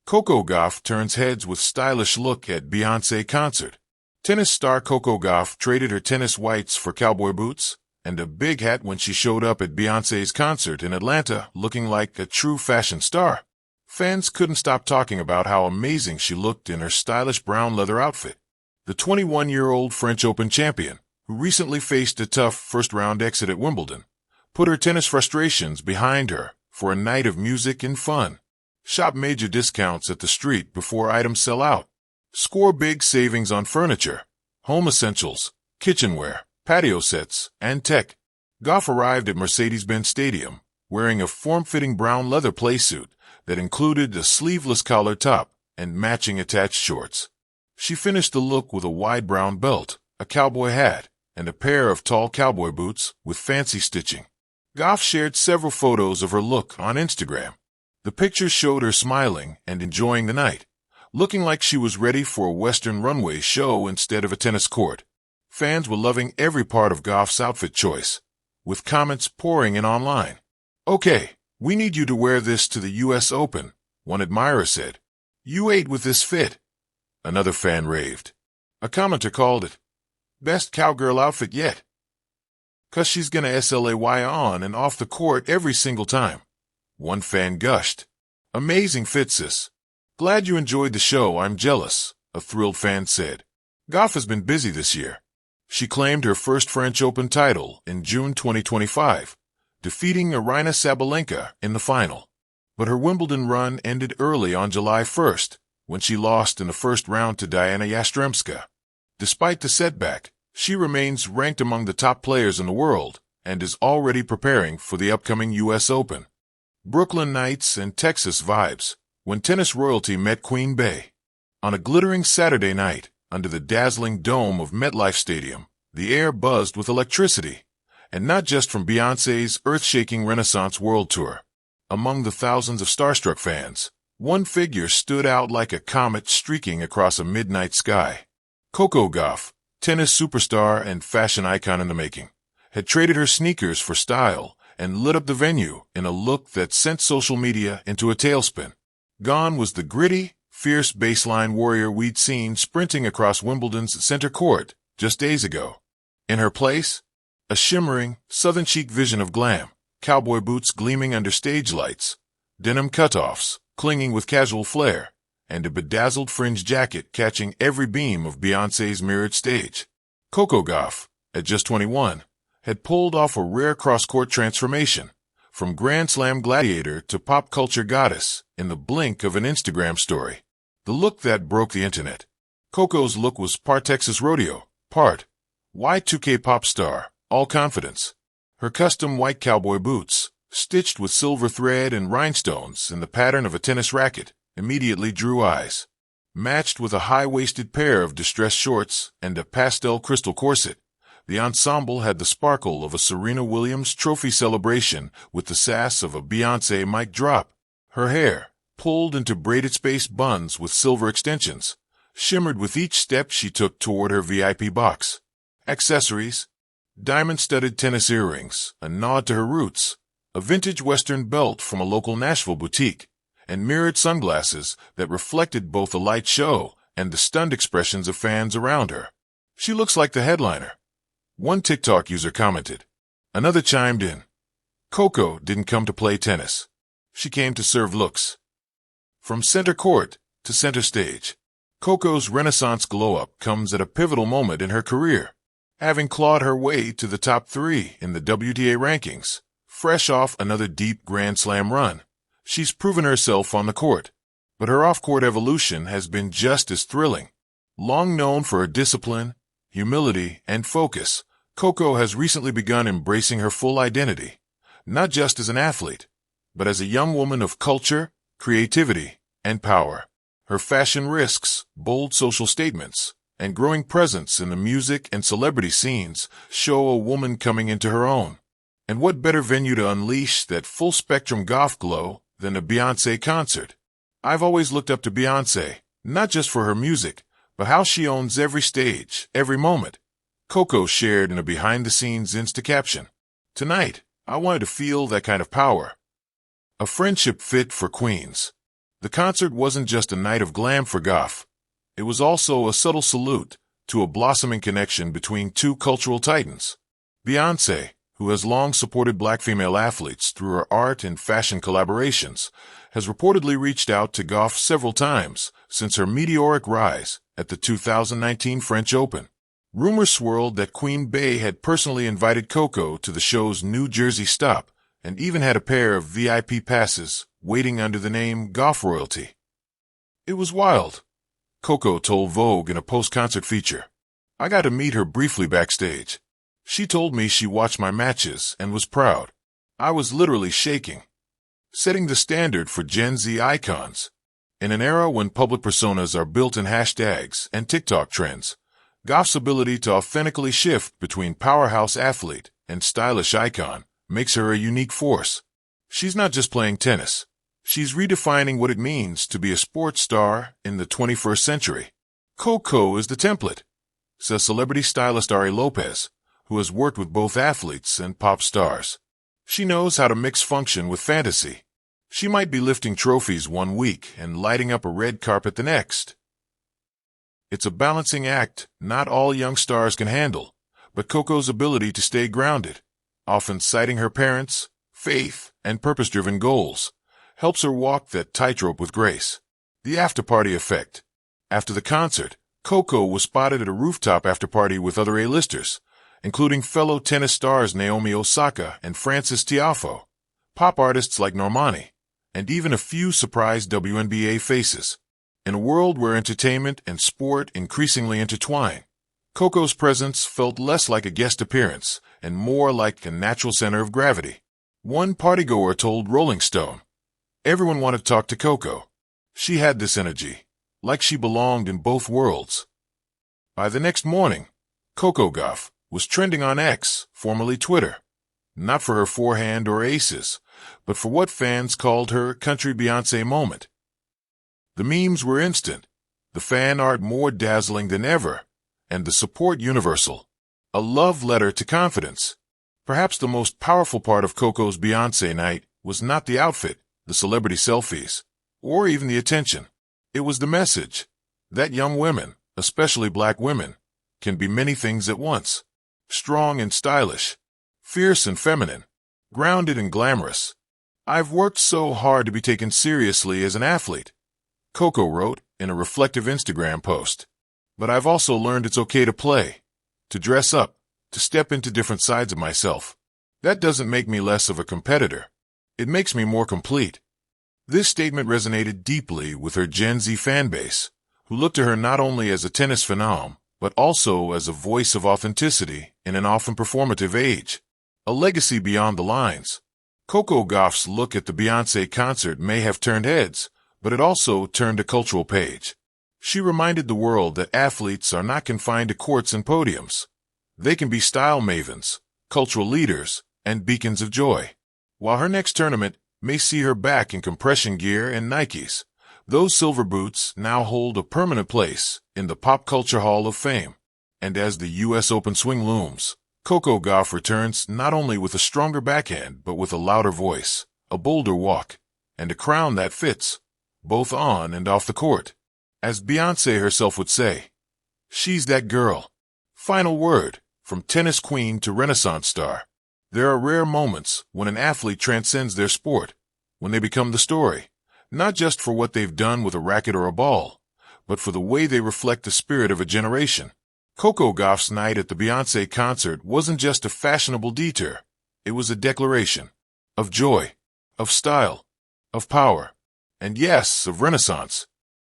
Coco Gauff turns heads with stylish look at Beyoncé concert. Tennis star Coco Gauff traded her tennis whites for cowboy boots and a big hat when she showed up at Beyoncé's concert in Atlanta looking like a true fashion star. Fans couldn't stop talking about how amazing she looked in her stylish brown leather outfit. The 21-year-old French Open champion, who recently faced a tough first-round exit at Wimbledon, put her tennis frustrations behind her for a night of music and fun. Shop major discounts at the street before items sell out. Score big savings on furniture, home essentials, kitchenware, patio sets, and tech. Gauff arrived at Mercedes-Benz Stadium wearing a form-fitting brown leather playsuit that included a sleeveless collar top and matching attached shorts. She finished the look with a wide brown belt, a cowboy hat, and a pair of tall cowboy boots with fancy stitching. Gauff shared several photos of her look on Instagram. The pictures showed her smiling and enjoying the night, looking like she was ready for a Western runway show instead of a tennis court. Fans were loving every part of Gauff's outfit choice, with comments pouring in online. "Okay, we need you to wear this to the US Open," one admirer said. "You ate with this fit," another fan raved. A commenter called it, "Best cowgirl outfit yet." "'Cause she's gonna slay on and off the court every single time," one fan gushed. "Amazing fit, sis. Glad you enjoyed the show. I'm jealous," a thrilled fan said. Gauff has been busy this year. She claimed her first French Open title in June 2025, defeating Aryna Sabalenka in the final. But her Wimbledon run ended early on July 1st, when she lost in the first round to Diana Yastremska. Despite the setback, she remains ranked among the top players in the world and is already preparing for the upcoming US Open. Brooklyn nights and Texas vibes when tennis royalty met Queen Bey. On a glittering Saturday night, under the dazzling dome of MetLife Stadium, the air buzzed with electricity, and not just from Beyoncé's earth-shaking Renaissance World Tour. Among the thousands of starstruck fans, one figure stood out like a comet streaking across a midnight sky. Coco Gauff, tennis superstar and fashion icon in the making, had traded her sneakers for style and lit up the venue in a look that sent social media into a tailspin. Gone was the gritty, fierce baseline warrior we'd seen sprinting across Wimbledon's center court just days ago. In her place, a shimmering, southern chic vision of glam, cowboy boots gleaming under stage lights, denim cutoffs clinging with casual flair, and a bedazzled fringe jacket catching every beam of Beyoncé's mirrored stage. Coco Gauff, at just 21, had pulled off a rare cross-court transformation, from Grand Slam gladiator to pop culture goddess, in the blink of an Instagram story. The look that broke the internet. Coco's look was part Texas rodeo, part Y2K pop star, all confidence. Her custom white cowboy boots, stitched with silver thread and rhinestones in the pattern of a tennis racket, immediately drew eyes. Matched with a high-waisted pair of distressed shorts and a pastel crystal corset, the ensemble had the sparkle of a Serena Williams trophy celebration with the sass of a Beyoncé mic drop. Her hair, pulled into braided space buns with silver extensions, shimmered with each step she took toward her VIP box. Accessories: diamond-studded tennis earrings, a nod to her roots, a vintage Western belt from a local Nashville boutique, and mirrored sunglasses that reflected both the light show and the stunned expressions of fans around her. "She looks like the headliner," one TikTok user commented. Another chimed in. Coco didn't come to play tennis. She came to serve looks. From center court to center stage, Coco's Renaissance glow-up comes at a pivotal moment in her career. Having clawed her way to the top 3 in the WTA rankings, fresh off another deep Grand Slam run, she's proven herself on the court. But her off-court evolution has been just as thrilling. Long known for her discipline, humility, and focus, Coco has recently begun embracing her full identity, not just as an athlete, but as a young woman of culture, creativity, and power. Her fashion risks, bold social statements, and growing presence in the music and celebrity scenes show a woman coming into her own. And what better venue to unleash that full-spectrum Gauff glow than a Beyoncé concert? I've always looked up to Beyoncé, not just for her music, but how she owns every stage, every moment. Coco shared in a behind-the-scenes Insta caption. "Tonight, I wanted to feel that kind of power. A friendship fit for queens." The concert wasn't just a night of glam for Gauff. It was also a subtle salute to a blossoming connection between two cultural titans. Beyoncé, who has long supported black female athletes through her art and fashion collaborations, has reportedly reached out to Gauff several times since her meteoric rise at the 2019 French Open. Rumors swirled that Queen Bey had personally invited Coco to the show's New Jersey stop and even had a pair of VIP passes waiting under the name Gauff Royalty. It was wild. Coco told Vogue in a post-concert feature. I got to meet her briefly backstage. She told me she watched my matches and was proud. I was literally shaking. Setting the standard for Gen Z icons. In an era when public personas are built in hashtags and TikTok trends, Gauff's ability to authentically shift between powerhouse athlete and stylish icon makes her a unique force. She's not just playing tennis. She's redefining what it means to be a sports star in the 21st century. Coco is the template, says celebrity stylist Ari Lopez, who has worked with both athletes and pop stars. She knows how to mix function with fantasy. She might be lifting trophies one week and lighting up a red carpet the next. It's a balancing act not all young stars can handle, but Coco's ability to stay grounded, often citing her parents, faith, and purpose-driven goals, helps her walk that tightrope with grace. The after-party effect. After the concert, Coco was spotted at a rooftop after-party with other A-listers, including fellow tennis stars Naomi Osaka and Frances Tiafoe, pop artists like Normani, and even a few surprise WNBA faces. In a world where entertainment and sport increasingly intertwine, Coco's presence felt less like a guest appearance and more like a natural center of gravity. One partygoer told Rolling Stone, "Everyone wanted to talk to Coco. She had this energy, like she belonged in both worlds." By the next morning, Coco Gauff was trending on X, formerly Twitter, not for her forehand or aces, but for what fans called her country Beyoncé moment. The memes were instant, the fan art more dazzling than ever, and the support universal. A love letter to confidence. Perhaps the most powerful part of Coco's Beyoncé night was not the outfit, the celebrity selfies, or even the attention. It was the message that young women, especially black women, can be many things at once. Strong and stylish, fierce and feminine, grounded and glamorous. "I've worked so hard to be taken seriously as an athlete," Coco wrote in a reflective Instagram post. "But I've also learned it's okay to play, to dress up, to step into different sides of myself. That doesn't make me less of a competitor. It makes me more complete." This statement resonated deeply with her Gen Z fanbase, who looked to her not only as a tennis phenom, but also as a voice of authenticity in an often performative age. A legacy beyond the lines. Coco Gauff's look at the Beyoncé concert may have turned heads, but it also turned a cultural page. She reminded the world that athletes are not confined to courts and podiums. They can be style mavens, cultural leaders, and beacons of joy. While her next tournament may see her back in compression gear and Nikes, those silver boots now hold a permanent place in the Pop Culture Hall of Fame. And as the U.S. Open swing looms, Coco Gauff returns not only with a stronger backhand, but with a louder voice, a bolder walk, and a crown that fits, both on and off the court. As Beyoncé herself would say, she's that girl. Final word, from tennis queen to Renaissance star. There are rare moments when an athlete transcends their sport, when they become the story, not just for what they've done with a racket or a ball, but for the way they reflect the spirit of a generation. Coco Gauff's night at the Beyoncé concert wasn't just a fashionable detour. It was a declaration of joy, of style, of power, and yes, of Renaissance.